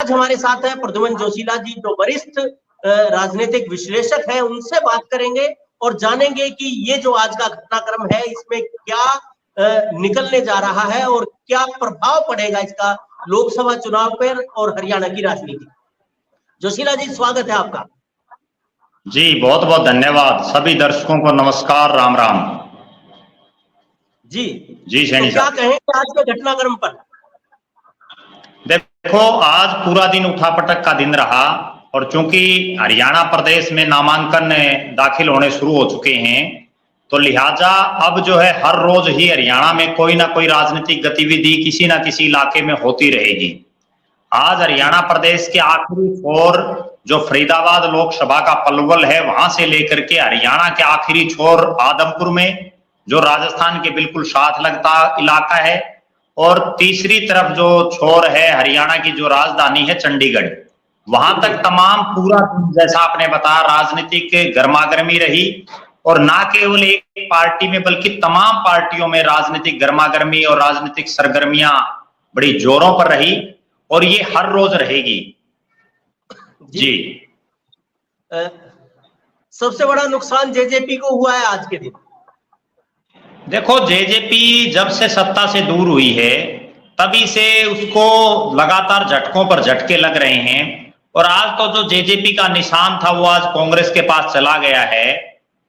आज हमारे साथ है प्रद्युमन जोशीला जी, जो वरिष्ठ राजनीतिक विश्लेषक है। उनसे बात करेंगे और जानेंगे कि ये जो आज का घटनाक्रम है इसमें क्या निकलने जा रहा है और क्या प्रभाव पड़ेगा इसका लोकसभा चुनाव पर और हरियाणा की राजनीति। जोशीला जी, स्वागत है आपका। जी बहुत बहुत धन्यवाद। सभी दर्शकों को नमस्कार, राम राम। जी जी तो क्या कहेंगे आज के घटनाक्रम पर? देखो, आज पूरा दिन उठापटक का दिन रहा और चूंकि हरियाणा प्रदेश में नामांकन दाखिल होने शुरू हो चुके हैं तो लिहाजा अब जो है हर रोज ही हरियाणा में कोई ना कोई राजनीतिक गतिविधि किसी ना किसी इलाके में होती रहेगी। आज हरियाणा प्रदेश के आखिरी छोर जो फरीदाबाद लोकसभा का पलवल है वहां से लेकर के हरियाणा के आखिरी छोर आदमपुर में जो राजस्थान के बिल्कुल साथ लगता इलाका है, और तीसरी तरफ जो छोर है हरियाणा की जो राजधानी है चंडीगढ़, वहां तक तमाम पूरा जैसा आपने बताया राजनीतिक गर्मागर्मी रही। और ना केवल एक पार्टी में बल्कि तमाम पार्टियों में राजनीतिक गर्मागर्मी और राजनीतिक सरगर्मियां बड़ी जोरों पर रही और ये हर रोज रहेगी। जी सबसे बड़ा नुकसान जेजेपी को हुआ है आज के दिन। देखो, जेजेपी जब से सत्ता से दूर हुई है तभी से उसको लगातार झटकों पर झटके लग रहे हैं और आज तो जो जेजेपी का निशान था वो आज कांग्रेस के पास चला गया है।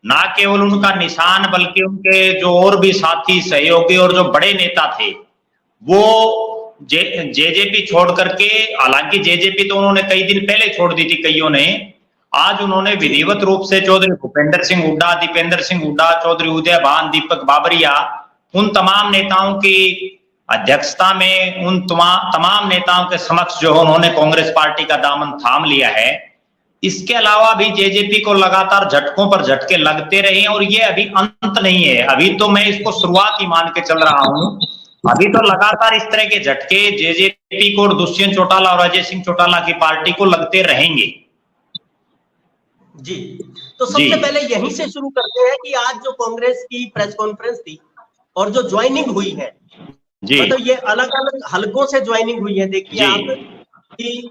ना केवल उनका निशान बल्कि उनके जो और भी साथी सहयोगी और जो बड़े नेता थे वो जेजेपी छोड़ करके, हालांकि जेजेपी तो उन्होंने कई दिन पहले छोड़ दी थी कईयों ने, आज उन्होंने विधिवत रूप से चौधरी भूपेंद्र सिंह हुड्डा, दीपेंद्र सिंह हुड्डा, चौधरी उदय भान, दीपक बाबरिया, उन तमाम नेताओं की अध्यक्षता में उन तमाम नेताओं के समक्ष जो उन्होंने कांग्रेस पार्टी का दामन थाम लिया है। इसके अलावा भी जेजेपी को लगातार झटकों पर झटके लगते रहे और ये अभी अंत नहीं है। अभी तो मैं इसको शुरुआत ही मान के चल रहा हूं। अभी तो लगातार इस तरह के झटके जेजेपी को और दुष्यंत चौटाला और अजय सिंह चौटाला की पार्टी को लगते रहेंगे। जी तो सबसे पहले यहीं से शुरू करते हैं कि आज जो कांग्रेस की प्रेस कॉन्फ्रेंस थी और जो ज्वाइनिंग हुई है, मतलब ये अलग अलग हलकों से ज्वाइनिंग हुई है। देखिए आप कि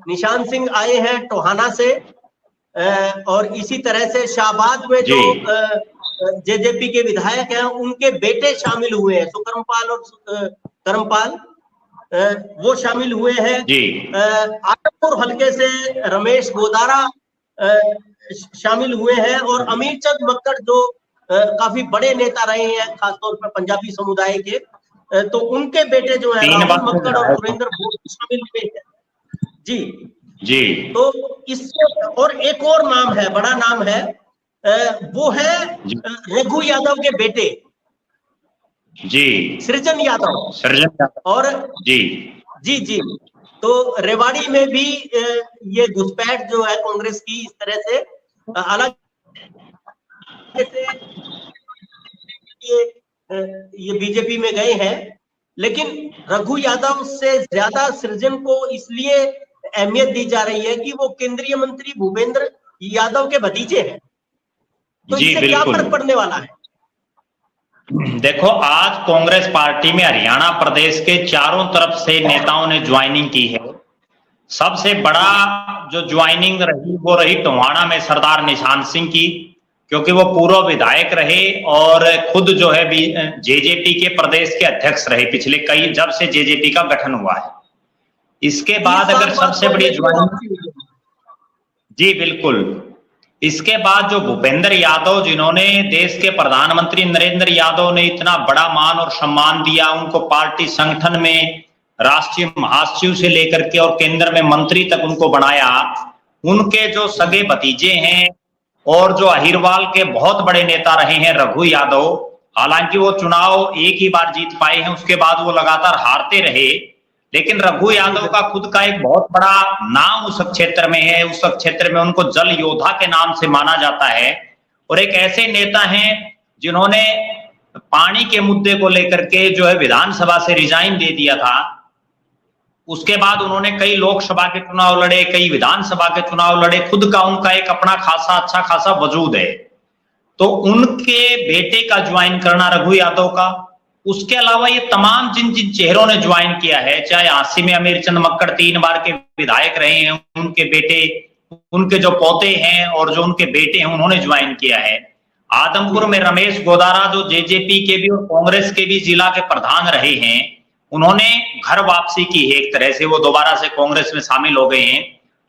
निशान सिंह आए हैं टोहाना से और इसी तरह से शाहबाद में जो जेजेपी के विधायक हैं उनके बेटे शामिल हुए हैं, सुकरमपाल और करमपाल वो शामिल हुए हैं। आदमपुर हलके से रमेश गोदारा शामिल हुए हैं और अमीर चंद मक्कड़ जो काफी बड़े नेता रहे हैं खासतौर पर पंजाबी समुदाय के, तो उनके बेटे जो है राहुल मक्कड़ और सुरेंद्र भोज शामिल हुए हैं। जी तो इससे और एक और नाम है, बड़ा नाम है, वो है रघु यादव के बेटे सृजन यादव। और जी तो रेवाड़ी में भी ये घुसपैठ जो है कांग्रेस की इस तरह से अलग से ये बीजेपी में गए हैं, लेकिन रघु यादव से ज्यादा सृजन को इसलिए अहमियत दी जा रही है कि वो केंद्रीय मंत्री भूपेंद्र यादव के भतीजे हैं। तो इससे क्या फर्क पड़ने वाला है? देखो, आज कांग्रेस पार्टी में हरियाणा प्रदेश के चारों तरफ से नेताओं ने ज्वाइनिंग की है। सबसे बड़ा जो ज्वाइनिंग रही वो रही टोहाना में सरदार निशान सिंह की, क्योंकि वो पूर्व विधायक रहे और खुद जो है जेजेपी के प्रदेश के अध्यक्ष रहे पिछले कई, जब से जेजेपी का गठन हुआ है। इसके बाद अगर सबसे बड़ी ज्वाइनिंग, जी बिल्कुल, इसके बाद जो भूपेंद्र यादव, जिन्होंने देश के प्रधानमंत्री नरेंद्र यादव ने इतना बड़ा मान और सम्मान दिया, उनको पार्टी संगठन में राष्ट्रीय महासचिव से लेकर के और केंद्र में मंत्री तक उनको बनाया, उनके जो सगे भतीजे हैं और जो अहिरवाल के बहुत बड़े नेता रहे हैं रघु यादव, हालांकि वो चुनाव एक ही बार जीत पाए हैं, उसके बाद वो लगातार हारते रहे, लेकिन रघु यादव का खुद का एक बहुत बड़ा नाम उस क्षेत्र में है। उस क्षेत्र में उनको जल योद्धा के नाम से माना जाता है और एक ऐसे नेता हैं जिन्होंने पानी के मुद्दे को लेकर के जो है विधानसभा से रिजाइन दे दिया था। उसके बाद उन्होंने कई लोकसभा के चुनाव लड़े, कई विधानसभा के चुनाव लड़े, खुद का उनका एक अपना खासा अच्छा खासा वजूद है। तो उनके बेटे का ज्वाइन करना रघु यादव का, उसके अलावा ये तमाम जिन जिन चेहरों ने ज्वाइन किया है, चाहे आसिम अमीर चंद मक्कड़ 3 बार के विधायक रहे हैं, उनके बेटे, उनके जो पोते हैं और जो उनके बेटे हैं, उन्होंने ज्वाइन किया है। आदमपुर में रमेश गोदारा जो जेजेपी के भी और कांग्रेस के भी जिला के प्रधान रहे हैं, उन्होंने घर वापसी की है एक तरह से, वो दोबारा से कांग्रेस में शामिल हो गए हैं।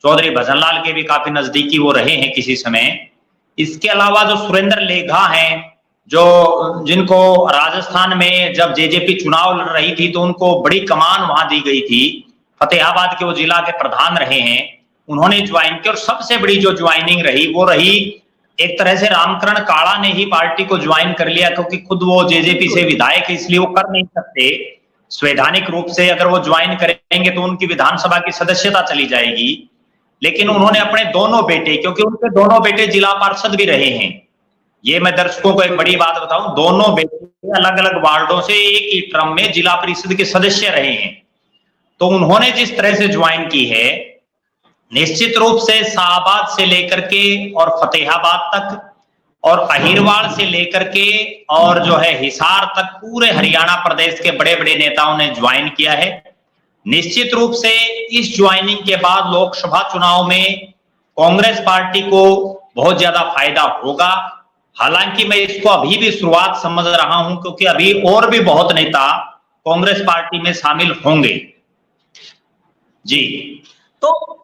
चौधरी भजनलाल के भी काफी नजदीकी वो रहे हैं किसी समय। इसके अलावा जो सुरेंद्र लेघा हैं, जो जिनको राजस्थान में जब जेजेपी चुनाव लड़ रही थी तो उनको बड़ी कमान वहां दी गई थी, फतेहाबाद के वो जिला के प्रधान रहे हैं, उन्होंने ज्वाइन किया। और सबसे बड़ी जो ज्वाइनिंग रही वो रही एक तरह से रामकरण काला ने ही पार्टी को ज्वाइन कर लिया, क्योंकि खुद वो जेजेपी से विधायक है, इसलिए वो कर नहीं सकते। संवैधानिक रूप से अगर वो ज्वाइन करेंगे तो उनकी विधानसभा की सदस्यता चली जाएगी, लेकिन उन्होंने अपने दोनों बेटे, क्योंकि उनके दोनों बेटे जिला पार्षद भी रहे हैं, ये मैं दर्शकों को एक बड़ी बात बताऊं, दोनों बेटे अलग अलग वार्डों से एक ही टर्म में जिला परिषद के सदस्य रहे हैं। तो उन्होंने जिस तरह से ज्वाइन की है, निश्चित रूप से शाहबाद से लेकर के और फतेहाबाद तक और अहिरवाड़ से लेकर के और जो है हिसार तक पूरे हरियाणा प्रदेश के बड़े बड़े नेताओं ने ज्वाइन किया है। निश्चित रूप से इस ज्वाइनिंग के बाद लोकसभा चुनाव में कांग्रेस पार्टी को बहुत ज्यादा फायदा होगा। हालांकि मैं इसको अभी भी शुरुआत समझ रहा हूं, क्योंकि अभी और भी बहुत नेता कांग्रेस पार्टी में शामिल होंगे। जी, तो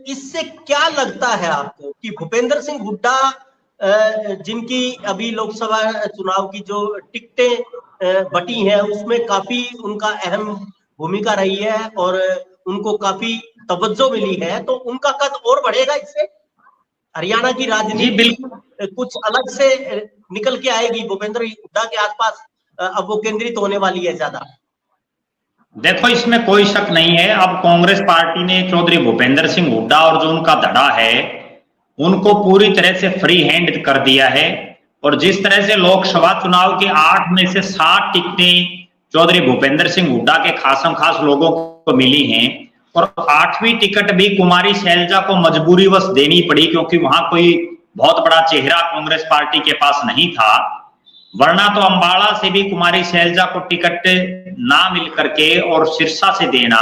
इससे क्या लगता है आपको कि भूपेंद्र सिंह हुड्डा, जिनकी अभी लोकसभा चुनाव की जो टिकटें बटी हैं उसमें काफी उनका अहम भूमिका रही है और उनको काफी तवज्जो मिली है, तो उनका कद और बढ़ेगा इससे? हरियाणा की राजनीति कुछ अलग से निकल के आएगी भूपेंद्र हुड्डा के आसपास, अब वो केंद्रित होने वाली है ज्यादा? देखो, इसमें कोई शक नहीं है, अब कांग्रेस पार्टी ने चौधरी भूपेंद्र सिंह हुड्डा और जो उनका धड़ा है उनको पूरी तरह से फ्री हैंड कर दिया है। और जिस तरह से लोकसभा चुनाव के 8 में से 7 टिकटें चौधरी भूपेंद्र सिंह हुड्डा के खासम खास लोगों को मिली हैं, और 8वीं टिकट भी कुमारी शैलजा को मजबूरीवश देनी पड़ी, क्योंकि वहां कोई बहुत बड़ा चेहरा कांग्रेस पार्टी के पास नहीं था। वरना तो अंबाला से भी कुमारी शैलजा को टिकट ना मिल करके और सिरसा से देना,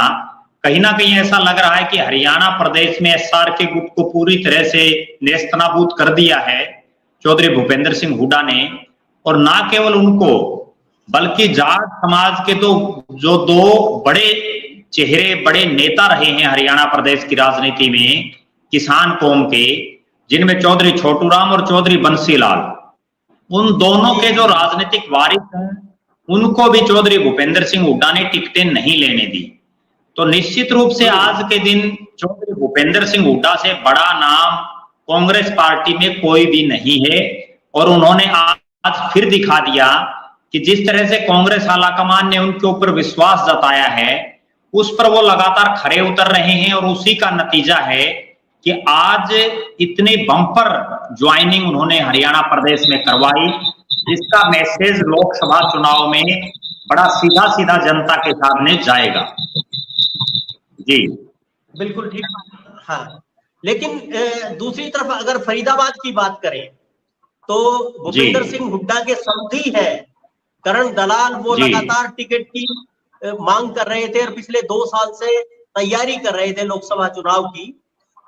कहीं ना कहीं ऐसा लग रहा है कि हरियाणा प्रदेश में एसआर के गुट को पूरी तरह से नेस्तनाबूद कर दिया है चौधरी भूपेंद्र सिंह हुड्डा ने। और ना केवल उनको, बल्कि जाट समाज के तो जो 2 बड़े चेहरे, बड़े नेता रहे हैं हरियाणा प्रदेश की राजनीति में, किसान कौम के, जिनमें चौधरी छोटूराम और चौधरी बंसीलाल, उन दोनों के जो राजनीतिक वारिस हैं उनको भी चौधरी भूपेंद्र सिंह हुड्डा ने टिकटें नहीं लेने दी। तो निश्चित रूप से आज के दिन चौधरी भूपेंद्र सिंह हुड्डा से बड़ा नाम कांग्रेस पार्टी में कोई भी नहीं है। और उन्होंने आज फिर दिखा दिया कि जिस तरह से कांग्रेस आलाकमान ने उनके ऊपर विश्वास जताया है, उस पर वो लगातार खरे उतर रहे हैं। और उसी का नतीजा है कि आज इतनी बम्पर ज्वाइनिंग उन्होंने हरियाणा प्रदेश में करवाई, जिसका मैसेज लोकसभा चुनाव में बड़ा सीधा सीधा जनता के सामने जाएगा। जी बिल्कुल ठीक। हाँ, लेकिन दूसरी तरफ अगर फरीदाबाद की बात करें तो भूपेंद्र सिंह हुड्डा के समधी है करण दलाल, वो लगातार टिकट की मांग कर रहे थे और पिछले 2 साल से तैयारी कर रहे थे लोकसभा चुनाव की।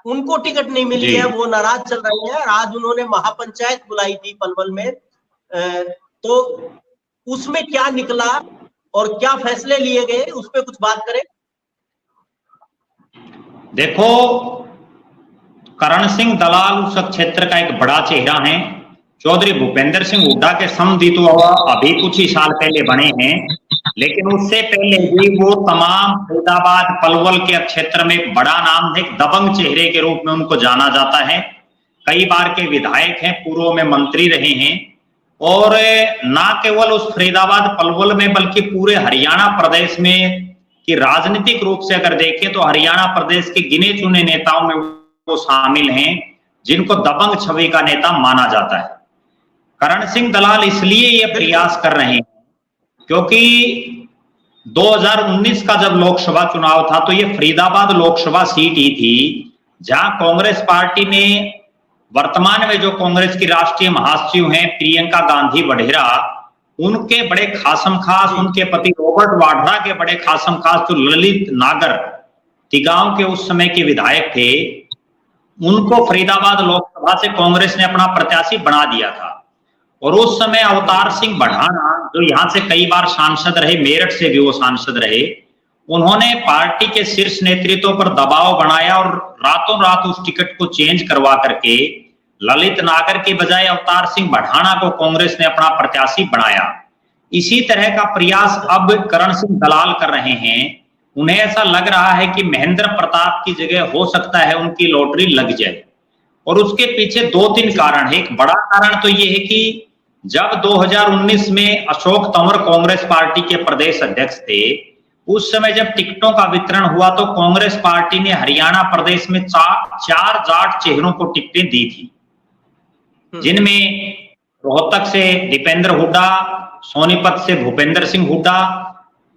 उनको टिकट नहीं मिली है, वो नाराज चल रहे हैं। आज उन्होंने महापंचायत बुलाई थी पलवल में, तो उसमें क्या निकला और क्या फैसले लिए गए, उस पर कुछ बात करें। देखो, करण सिंह दलाल उस क्षेत्र का एक बड़ा चेहरा है। चौधरी भूपेंद्र सिंह हुड्डा के समधी तो अभी कुछ ही साल पहले बने हैं, लेकिन उससे पहले भी वो तमाम फरीदाबाद पलवल के क्षेत्र में एक बड़ा नाम है, एक दबंग चेहरे के रूप में उनको जाना जाता है। कई बार के विधायक हैं, पूर्व में मंत्री रहे हैं। और ना केवल उस फरीदाबाद पलवल में बल्कि पूरे हरियाणा प्रदेश में कि राजनीतिक रूप से अगर देखें तो हरियाणा प्रदेश के गिने चुने नेताओं में वो शामिल हैं जिनको दबंग छवि का नेता माना जाता है। करण सिंह दलाल इसलिए ये प्रयास कर रहे हैं क्योंकि 2019 का जब लोकसभा चुनाव था तो ये फरीदाबाद लोकसभा सीट ही थी जहां कांग्रेस पार्टी ने, वर्तमान में जो कांग्रेस की राष्ट्रीय महासचिव हैं प्रियंका गांधी वढेरा, उनके बड़े खासम खास, उनके पति रॉबर्ट वाड्रा के बड़े खासम खास जो ललित नागर तिगांव के उस समय के विधायक थे, उनको फरीदाबाद लोकसभा से कांग्रेस ने अपना प्रत्याशी बना दिया था। और उस समय अवतार सिंह बढ़ाना, जो यहां से कई बार सांसद रहे, मेरठ से भी वो सांसद रहे, उन्होंने पार्टी के शीर्ष नेतृत्व पर दबाव बनाया और रातों रात उस टिकट को चेंज करवा करके ललित नागर के बजाय अवतार सिंह बढ़ाना को कांग्रेस ने अपना प्रत्याशी बनाया। इसी तरह का प्रयास अब करण सिंह दलाल कर रहे हैं। उन्हें ऐसा लग रहा है कि महेंद्र प्रताप की जगह हो सकता है उनकी लॉटरी लग जाए, और उसके पीछे 2-3 कारण है। एक बड़ा कारण तो ये है कि जब 2019 में अशोक तंवर कांग्रेस पार्टी के प्रदेश अध्यक्ष थे, उस समय जब टिकटों का वितरण हुआ तो कांग्रेस पार्टी ने हरियाणा प्रदेश में 4 जाट चेहरों को टिकटें दी थी, जिनमें रोहतक से दीपेंद्र हुड्डा, सोनीपत से भूपेंद्र सिंह हुड्डा,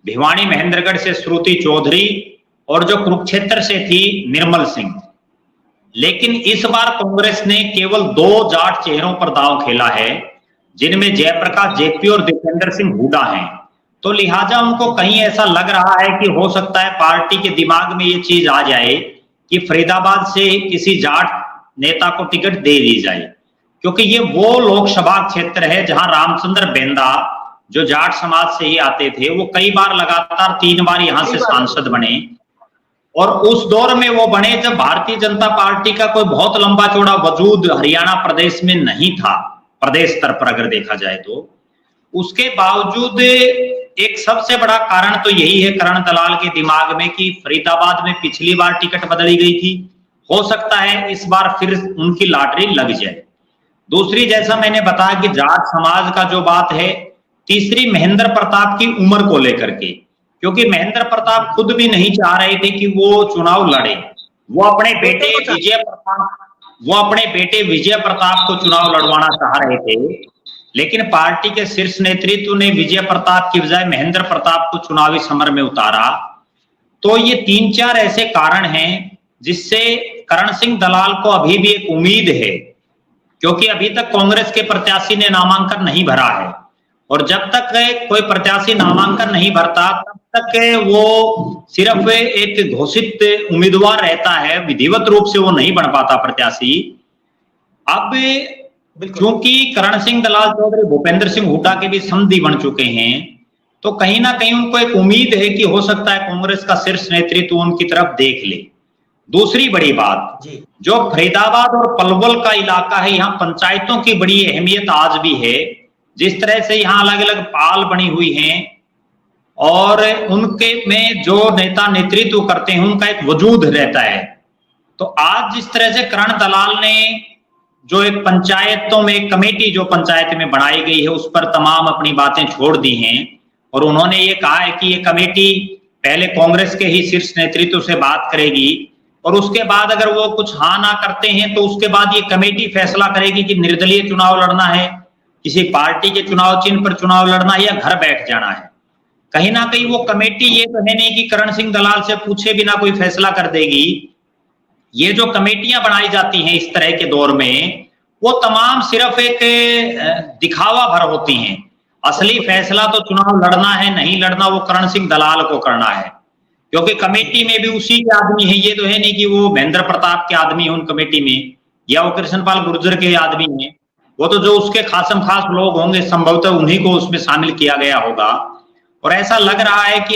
भिवानी महेंद्रगढ़ से श्रुति चौधरी और जो कुरुक्षेत्र से थी निर्मल सिंह। लेकिन इस बार कांग्रेस ने केवल 2 जाट चेहरों पर दांव खेला है, जिनमें जयप्रकाश जेपी और दीपेंद्र सिंह हुड्डा हैं। तो लिहाजा उनको कहीं ऐसा लग रहा है कि हो सकता है पार्टी के दिमाग में ये चीज आ जाए कि फरीदाबाद से किसी जाट नेता को टिकट दे दी जाए, क्योंकि ये वो लोकसभा क्षेत्र है जहां रामचंद्र बेंदा, जो जाट समाज से ही आते थे, वो कई बार लगातार 3 बार यहां से सांसद बने। और उस दौर में वो बने जब भारतीय जनता पार्टी का कोई बहुत लंबा चौड़ा वजूद हरियाणा प्रदेश में नहीं था, प्रदेश स्तर पर अगर देखा जाए तो। उसके बावजूद एक सबसे बड़ा कारण तो यही है करण दलाल के दिमाग में कि फरीदाबाद में पिछली बार टिकट बदली गई थी, हो सकता है इस बार फिर उनकी लॉटरी लग जाए। दूसरी, जैसा मैंने बताया कि जाट समाज का जो बात है। तीसरी, महेंद्र प्रताप की उम्र को लेकर के, क्योंकि महेंद्र प्रताप खुद भी नहीं चाह रहे थे कि वो चुनाव लड़े। वो अपने बेटे विजय प्रताप को चुनाव लड़वाना चाह रहे थे, लेकिन पार्टी के शीर्ष नेतृत्व ने विजय प्रताप की बजाय महेंद्र प्रताप को चुनावी समर में उतारा। तो ये 3-4 ऐसे कारण हैं जिससे करण सिंह दलाल को अभी भी एक उम्मीद है, क्योंकि अभी तक कांग्रेस के प्रत्याशी ने नामांकन नहीं भरा है, और जब तक कोई प्रत्याशी नामांकन नहीं भरता तब तक वो सिर्फ एक घोषित उम्मीदवार रहता है, विधिवत रूप से वो नहीं बन पाता प्रत्याशी। अब क्योंकि करण सिंह दलाल चौधरी भूपेंद्र सिंह हुड्डा के भी समधी बन चुके हैं, तो कहीं ना कहीं उनको एक उम्मीद है कि हो सकता है कांग्रेस का शीर्ष नेतृत्व उनकी तरफ देख ले। दूसरी बड़ी बात, जो फरीदाबाद और पलवल का इलाका है, यहाँ पंचायतों की बड़ी अहमियत आज भी है। जिस तरह से यहाँ अलग अलग पाल बनी हुई हैं और उनके में जो नेता नेतृत्व करते हैं उनका एक वजूद रहता है। तो आज जिस तरह से करण दलाल ने जो एक पंचायतों में एक कमेटी जो पंचायत में बनाई गई है उस पर तमाम अपनी बातें छोड़ दी हैं, और उन्होंने ये कहा है कि ये कमेटी पहले कांग्रेस के ही शीर्ष नेतृत्व से बात करेगी, और उसके बाद अगर वो कुछ हाँ ना करते हैं तो उसके बाद ये कमेटी फैसला करेगी कि निर्दलीय चुनाव लड़ना है, किसी पार्टी के चुनाव चिन्ह पर चुनाव लड़ना है, या घर बैठ जाना है। कहीं ना कहीं वो कमेटी ये तो है नहीं कि करण सिंह दलाल से पूछे बिना कोई फैसला कर देगी। ये जो कमेटियां बनाई जाती हैं इस तरह के दौर में, वो तमाम सिर्फ एक दिखावा भर होती हैं। असली फैसला तो चुनाव लड़ना है नहीं लड़ना वो करण सिंह दलाल को करना है, क्योंकि कमेटी में भी उसी के आदमी है। ये तो है नहीं कि वो महेंद्र प्रताप के आदमी है उन कमेटी में, या वो कृष्णपाल गुर्जर के आदमी है। वो तो जो उसके खासम खास लोग होंगे संभवतः उन्हीं को उसमें शामिल किया गया होगा। और ऐसा लग रहा है कि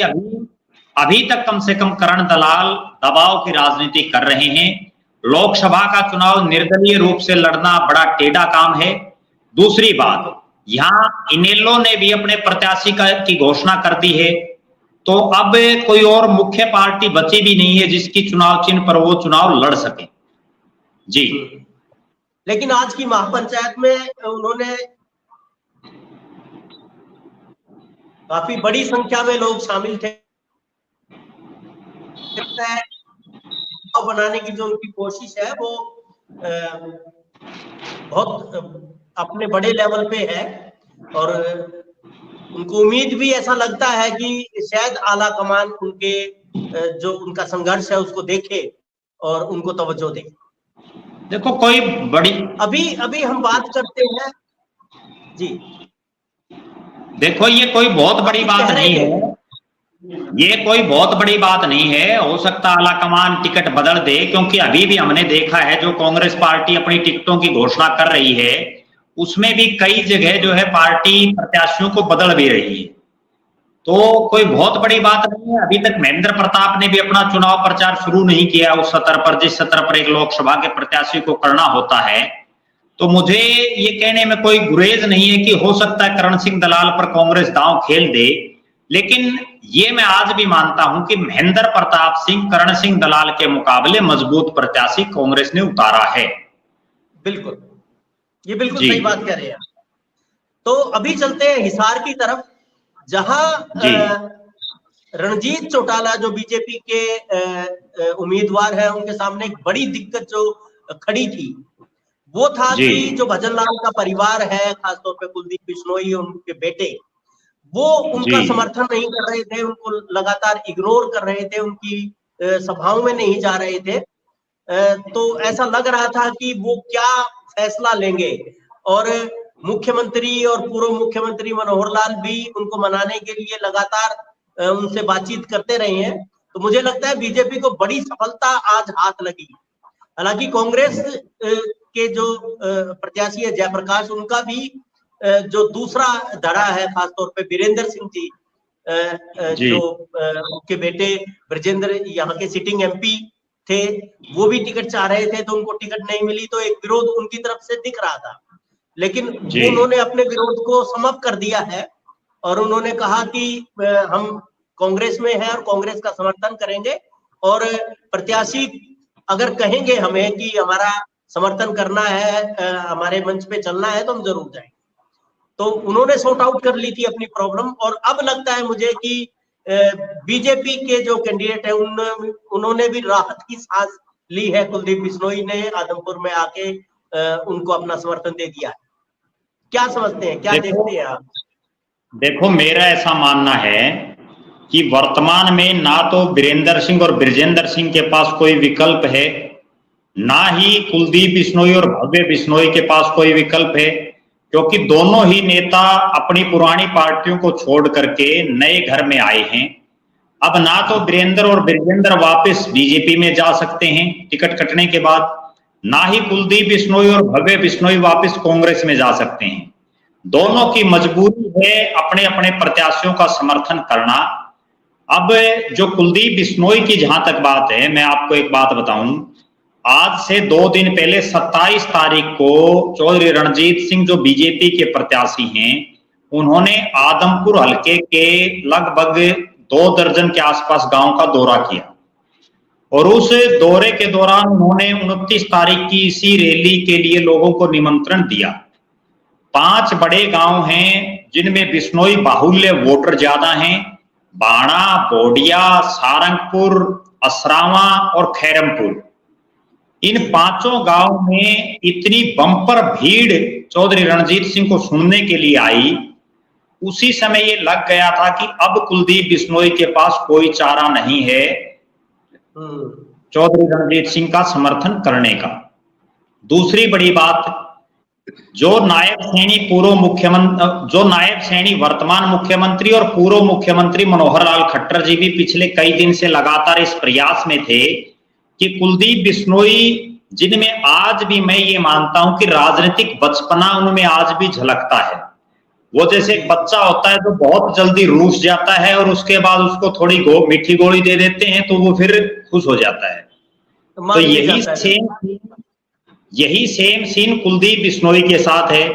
अभी तक कम से कम करण दलाल दबाव की राजनीति कर रहे हैं। लोकसभा का चुनाव निर्दलीय रूप से लड़ना बड़ा टेढ़ा काम है। दूसरी बात, यहाँ इनेलो ने भी अपने प्रत्याशी की घोषणा कर दी है, तो अब कोई और मुख्य पार्टी बची भी नहीं है जिसकी चुनाव चिन्ह पर वो चुनाव लड़ सके। जी, लेकिन आज की महापंचायत में उन्होंने काफी बड़ी संख्या में लोग शामिल थे। बनाने की जो उनकी कोशिश है वो बहुत अपने बड़े लेवल पे है, और उनको उम्मीद भी ऐसा लगता है कि शायद आला कमान उनके जो उनका संघर्ष है उसको देखे और उनको तवज्जो दे। देखो कोई बड़ी अभी हम बात करते हैं जी, देखो ये कोई बहुत बड़ी बात नहीं है, ये कोई बहुत बड़ी बात नहीं है। हो सकता आलाकमान टिकट बदल दे, क्योंकि अभी भी हमने देखा है जो कांग्रेस पार्टी अपनी टिकटों की घोषणा कर रही है उसमें भी कई जगह जो है पार्टी प्रत्याशियों को बदल भी रही है। तो कोई बहुत बड़ी बात नहीं है। अभी तक महेंद्र प्रताप ने भी अपना चुनाव प्रचार शुरू नहीं किया उस सतर पर जिस सतर पर एक लोकसभा के प्रत्याशी को करना होता है। तो मुझे ये कहने में कोई गुरेज नहीं है कि हो सकता है करण सिंह दलाल पर कांग्रेस दांव खेल दे, लेकिन ये मैं आज भी मानता हूं कि महेंद्र प्रताप सिंह करण सिंह दलाल के मुकाबले मजबूत प्रत्याशी कांग्रेस ने उतारा है। बिल्कुल, ये बिल्कुल सही बात कह रहे हैं। तो अभी चलते हैं हिसार की तरफ, जहां रणजीत चौटाला जो बीजेपी के उम्मीदवार है, उनके सामने एक बड़ी दिक्कत जो खड़ी थी वो था कि जो भजनलाल का परिवार है, खासतौर पे कुलदीप बिश्नोई और उनके बेटे, वो उनका समर्थन नहीं कर रहे थे, उनको लगातार इग्नोर कर रहे थे, उनकी सभाओं में नहीं जा रहे थे। तो ऐसा लग रहा था कि वो क्या फैसला लेंगे, और मुख्यमंत्री और पूर्व मुख्यमंत्री मनोहर लाल भी उनको मनाने के लिए लगातार उनसे बातचीत करते रहे हैं। तो मुझे लगता है बीजेपी को बड़ी सफलता आज हाथ लगी। हालांकि कांग्रेस के जो प्रत्याशी है जयप्रकाश, उनका भी जो दूसरा धड़ा है, खासतौर पे वीरेंद्र सिंह जी जो उनके बेटे ब्रजेंद्र यहाँ के सिटिंग एमपी थे, वो भी टिकट चाह रहे थे, तो उनको टिकट नहीं मिली, तो एक विरोध उनकी तरफ से दिख रहा था। लेकिन उन्होंने अपने विरोध को समाप्त कर दिया है और उन्होंने कहा कि हम कांग्रेस में हैं और कांग्रेस का समर्थन करेंगे, और प्रत्याशी अगर कहेंगे हमें कि हमारा समर्थन करना है, हमारे मंच पे चलना है, तो हम जरूर जाएंगे। तो उन्होंने सॉर्ट आउट कर ली थी अपनी प्रॉब्लम, और अब लगता है मुझे कि बीजेपी के जो कैंडिडेट है उन्होंने भी राहत की सांस ली है। कुलदीप बिश्नोई ने आदमपुर में आके उनको अपना समर्थन दे दिया है। क्या समझते हैं, क्या देखते हैं आप? देखो, मेरा ऐसा मानना है कि वर्तमान में ना तो वीरेंद्र सिंह और ब्रजेंद्र सिंह के पास कोई विकल्प है, ना ही कुलदीप बिश्नोई और भव्य बिश्नोई के पास कोई विकल्प है, क्योंकि दोनों ही नेता अपनी पुरानी पार्टियों को छोड़ करके नए घर में आए हैं। अब ना तो वीरेंद्र और ब्रजेंद्र वापस बीजेपी में जा सकते हैं टिकट कटने के बाद, ना ही कुलदीप बिश्नोई और भव्य बिश्नोई वापस कांग्रेस में जा सकते हैं। दोनों की मजबूरी है अपने अपने प्रत्याशियों का समर्थन करना। अब जो कुलदीप बिश्नोई की जहां तक बात है, मैं आपको एक बात बताऊं, आज से 2 दिन पहले 27 तारीख को चौधरी रणजीत सिंह जो बीजेपी के प्रत्याशी हैं, उन्होंने आदमपुर हलके के लगभग 2 दर्जन के आसपास गांव का दौरा किया, और उस दौरे के दौरान उन्होंने 29 तारीख की इसी रैली के लिए लोगों को निमंत्रण दिया। 5 बड़े गांव हैं जिनमें बिश्नोई बाहुल्य वोटर ज्यादा हैं, बाणा, बोडिया, सारंगपुर, असरावा और खैरमपुर। इन 5 गांव में इतनी बम्पर भीड़ चौधरी रणजीत सिंह को सुनने के लिए आई, उसी समय ये लग गया था कि अब कुलदीप बिश्नोई के पास कोई चारा नहीं है चौधरी रणजीत सिंह का समर्थन करने का। दूसरी बड़ी बात, जो नायब सैनी वर्तमान मुख्यमंत्री और पूर्व मुख्यमंत्री मनोहर लाल खट्टर जी भी पिछले कई दिन से लगातार इस प्रयास में थे कि कुलदीप बिश्नोई, जिनमें आज भी मैं ये मानता हूं कि राजनीतिक बचपना उनमें आज भी झलकता है, वो जैसे एक बच्चा होता है तो बहुत जल्दी रूठ जाता है और उसके बाद उसको थोड़ी मीठी गोली दे देते हैं तो वो फिर खुश हो जाता है। तो यही सेम सीन कुलदीप बिश्नोई के साथ है।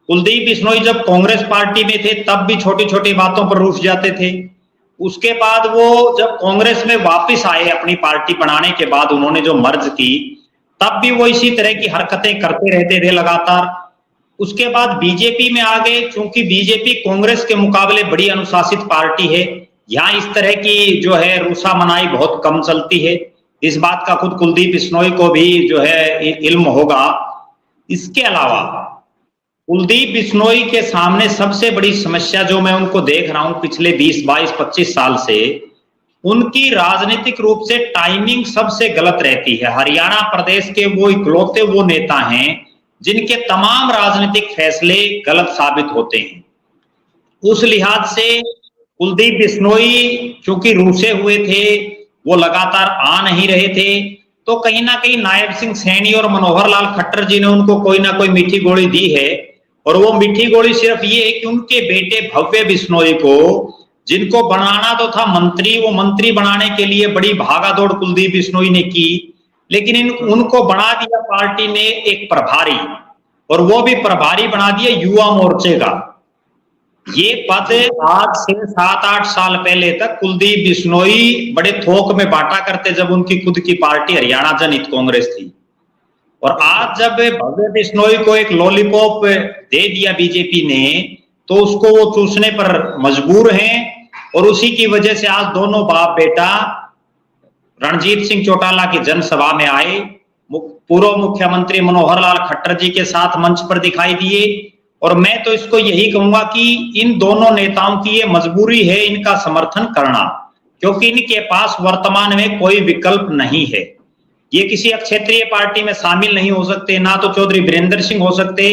कुलदीप बिश्नोई जब कांग्रेस पार्टी में थे तब भी छोटी छोटी बातों पर रूठ जाते थे। उसके बाद वो जब कांग्रेस में वापस आए, अपनी पार्टी बनाने के बाद उन्होंने जो मर्ज की, तब भी वो इसी तरह की हरकतें करते रहते थे लगातार। उसके बाद बीजेपी में आ गए, क्योंकि बीजेपी कांग्रेस के मुकाबले बड़ी अनुशासित पार्टी है, यहाँ इस तरह की जो है रूसा मनाई बहुत कम चलती है। इस बात का खुद कुलदीप बिश्नोई को भी जो है इल्म होगा। इसके अलावा कुलदीप बिश्नोई के सामने सबसे बड़ी समस्या जो मैं उनको देख रहा हूं पिछले 20, 22, 25 साल से, उनकी राजनीतिक रूप से टाइमिंग सबसे गलत रहती है। हरियाणा प्रदेश के वो इकलौते वो नेता हैं जिनके तमाम राजनीतिक फैसले गलत साबित होते हैं। उस लिहाज से कुलदीप बिश्नोई चूंकि रूसे हुए थे, वो लगातार आ नहीं रहे थे, तो कहीं ना कहीं नायब सिंह सैनी और मनोहर लाल खट्टर जी ने उनको कोई ना कोई मीठी गोली दी है। और वो मीठी गोली सिर्फ ये है कि उनके बेटे भव्य बिश्नोई को, जिनको बनाना तो था मंत्री, वो मंत्री बनाने के लिए बड़ी भागादौड़ कुलदीप बिश्नोई ने की, लेकिन उनको बना दिया पार्टी ने एक प्रभारी, और वो भी प्रभारी बना दिया युवा मोर्चे का। ये पद आज से 7-8 साल पहले तक कुलदीप बिश्नोई बड़े थोक में बांटा करते जब उनकी खुद की पार्टी हरियाणा जनहित कांग्रेस थी। और आज जब भव्य बिश्नोई को एक लॉलीपॉप दे दिया बीजेपी ने, तो उसको वो चूसने पर मजबूर हैं। और उसी की वजह से आज दोनों बाप बेटा रणजीत सिंह चौटाला की जनसभा में आए, पूर्व मुख्यमंत्री मनोहर लाल खट्टर जी के साथ मंच पर दिखाई दिए। और मैं तो इसको यही कहूंगा कि इन दोनों नेताओं की ये मजबूरी है इनका समर्थन करना, क्योंकि इनके पास वर्तमान में कोई विकल्प नहीं है। ये किसी क्षेत्रीय पार्टी में शामिल नहीं हो सकते, ना तो चौधरी वीरेंद्र सिंह हो सकते,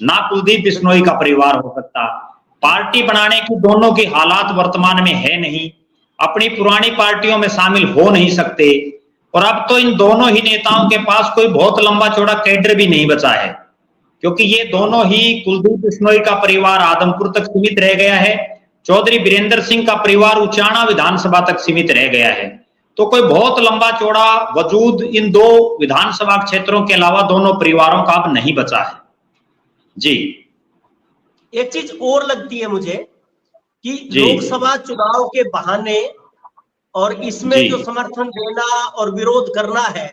ना कुलदीप बिश्नोई का परिवार हो सकता। पार्टी बनाने की दोनों की हालात वर्तमान में है नहीं, अपनी पुरानी पार्टियों में शामिल हो नहीं सकते। और अब तो इन दोनों ही नेताओं के पास कोई बहुत लंबा चौड़ा कैडर भी नहीं बचा है, क्योंकि ये दोनों ही, कुलदीप बिश्नोई का परिवार आदमपुर तक सीमित रह गया है, चौधरी वीरेंद्र सिंह का परिवार उचाना विधानसभा तक सीमित रह गया है। तो कोई बहुत लंबा चौड़ा वजूद इन दो विधानसभा क्षेत्रों के अलावा दोनों परिवारों का अब नहीं बचा है। जी, एक चीज और लगती है मुझे कि लोकसभा चुनाव के बहाने और इसमें जो समर्थन देना और विरोध करना है,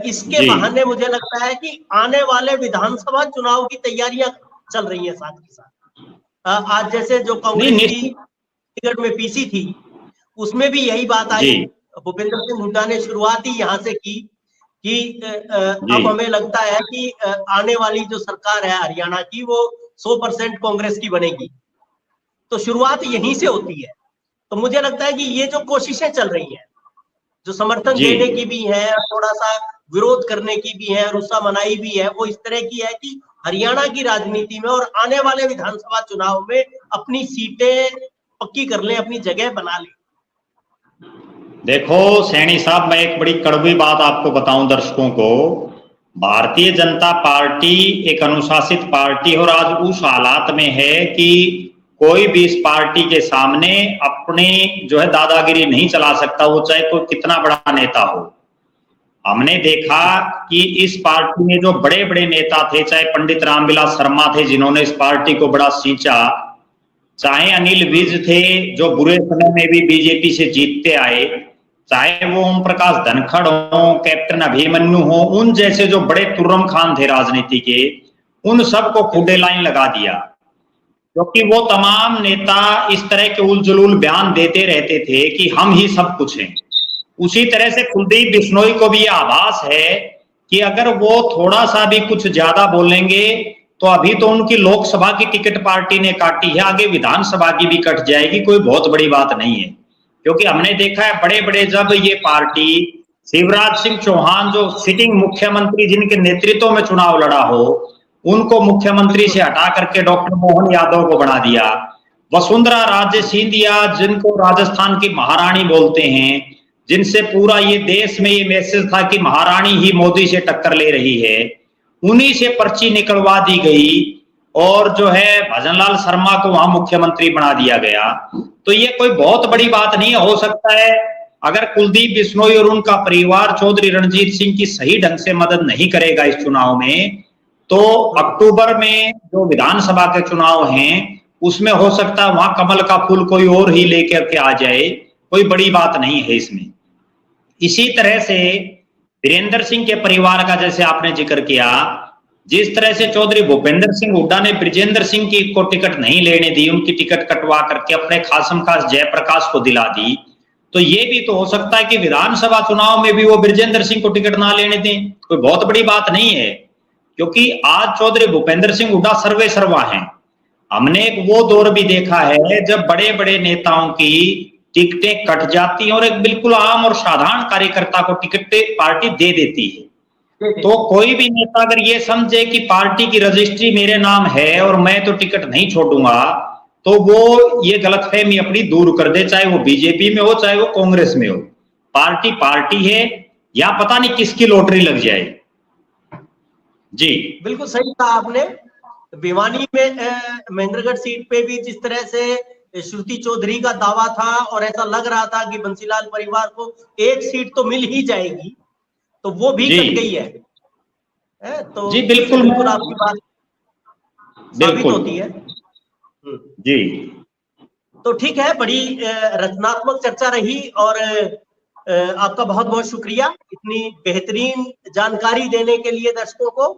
इसके बहाने मुझे लगता है कि आने वाले विधानसभा चुनाव की तैयारियां चल रही हैं साथ ही साथ। आज जैसे जो कांग्रेस की टिकट में पीसी थी, उसमें भी यही बात आई। भूपेंद्र सिंह हुड्डा ने शुरुआत ही यहाँ से की कि अब हमें लगता है कि आने वाली जो सरकार है हरियाणा की, वो 100% कांग्रेस की बनेगी। तो शुरुआत यहीं से होती है। तो मुझे लगता है कि ये जो कोशिशें चल रही हैं, जो समर्थन देने की भी है, थोड़ा सा विरोध करने की भी है, रुस्सा मनाई भी है, वो इस तरह की है कि हरियाणा की राजनीति में और आने वाले विधानसभा चुनाव में अपनी सीटें पक्की कर लें, अपनी जगह बना लें। देखो सैनी साहब, मैं एक बड़ी कड़वी बात आपको बताऊं दर्शकों को। भारतीय जनता पार्टी एक अनुशासित पार्टी और आज उस हालात में है कि कोई भी इस पार्टी के सामने अपने जो है दादागिरी नहीं चला सकता, वो चाहे कोई कितना बड़ा नेता हो। हमने देखा कि इस पार्टी में जो बड़े बड़े नेता थे, चाहे पंडित रामविलास शर्मा थे जिन्होंने इस पार्टी को बड़ा सींचा, चाहे अनिल विज थे जो बुरे समय में भी बीजेपी से जीतते आए, चाहे वो ओम प्रकाश धनखड़ हो, कैप्टन अभिमन्यु हो, उन जैसे जो बड़े तुर्रम खान थे राजनीति के, उन सबको खुदे लाइन लगा दिया। क्योंकि वो तमाम नेता इस तरह के उलझुल बयान देते रहते थे कि हम ही सब कुछ हैं। उसी तरह से कुलदीप बिश्नोई को भी यह आभास है कि अगर वो थोड़ा सा भी कुछ ज्यादा बोलेंगे तो अभी तो उनकी लोकसभा की टिकट पार्टी ने काटी है, आगे विधानसभा की भी कट जाएगी, कोई बहुत बड़ी बात नहीं है। क्योंकि हमने देखा है बड़े बड़े जब ये पार्टी, शिवराज सिंह चौहान जो सिटिंग मुख्यमंत्री जिनके नेतृत्व में चुनाव लड़ा हो, उनको मुख्यमंत्री से हटा करके डॉक्टर मोहन यादव को बना दिया। वसुंधरा राजे सिंधिया जिनको राजस्थान की महारानी बोलते हैं, जिनसे पूरा ये देश में ये मैसेज था कि महारानी ही मोदी से टक्कर ले रही है, उन्हीं से पर्ची निकलवा दी गई और जो है भजनलाल शर्मा को वहां मुख्यमंत्री बना दिया गया। तो ये कोई बहुत बड़ी बात नहीं हो सकता है अगर कुलदीप बिश्नोई और उनका परिवार चौधरी रणजीत सिंह की सही ढंग से मदद नहीं करेगा इस चुनाव में, तो अक्टूबर में जो विधानसभा के चुनाव हैं उसमें हो सकता है वहां कमल का फूल कोई और ही लेकर के आ जाए, कोई बड़ी बात नहीं है इसमें। इसी तरह से वीरेंद्र सिंह के परिवार का जैसे आपने जिक्र किया, जिस तरह से चौधरी भूपेंद्र सिंह हुड्डा ने ब्रिजेंद्र सिंह की को टिकट नहीं लेने दी, उनकी टिकट कटवा करके अपने खासम खास जयप्रकाश को दिला दी, तो ये भी तो हो सकता है कि विधानसभा चुनाव में भी वो ब्रिजेंद्र सिंह को टिकट ना लेने दें। कोई बहुत बड़ी बात नहीं है, क्योंकि आज चौधरी भूपेंद्र सिंह हुड्डा सर्वे सर्वा हैं। हमने एक वो दौर भी देखा है जब बड़े बड़े नेताओं की टिकटें कट जाती हैं और एक बिल्कुल आम और साधारण कार्यकर्ता को टिकट पार्टी दे देती है। तो कोई भी नेता अगर ये समझे कि पार्टी की रजिस्ट्री मेरे नाम है और मैं तो टिकट नहीं छोड़ूंगा, तो वो ये गलतफहमी अपनी दूर कर दे, चाहे वो बीजेपी में हो चाहे वो कांग्रेस में हो। पार्टी पार्टी है, या पता नहीं किसकी लॉटरी लग जाए। जी बिल्कुल सही कहा आपने। भिवानी में महेंद्रगढ़ सीट पे भी जिस तरह से श्रुति चौधरी का दावा था और ऐसा लग रहा था कि बंसीलाल परिवार को एक सीट तो मिल ही जाएगी, तो वो भी कट गई है। तो जी बिल्कुल आपकी बात साबित होती है। जी तो ठीक है, बड़ी रचनात्मक चर्चा रही और आपका बहुत बहुत शुक्रिया इतनी बेहतरीन जानकारी देने के लिए दर्शकों को।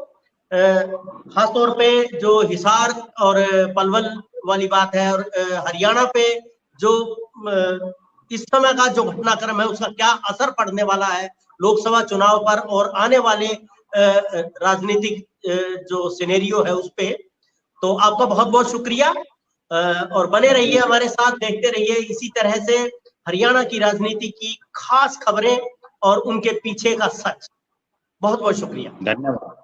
खासतौर पे जो हिसार और पलवल वाली बात है और हरियाणा पे जो इस समय का जो घटनाक्रम है उसका क्या असर पड़ने वाला है लोकसभा चुनाव पर और आने वाले राजनीतिक जो सिनेरियो है उस पे, तो आपका बहुत बहुत शुक्रिया और बने रहिए हमारे साथ, देखते रहिए इसी तरह से हरियाणा की राजनीति की खास खबरें और उनके पीछे का सच। बहुत बहुत शुक्रिया, धन्यवाद।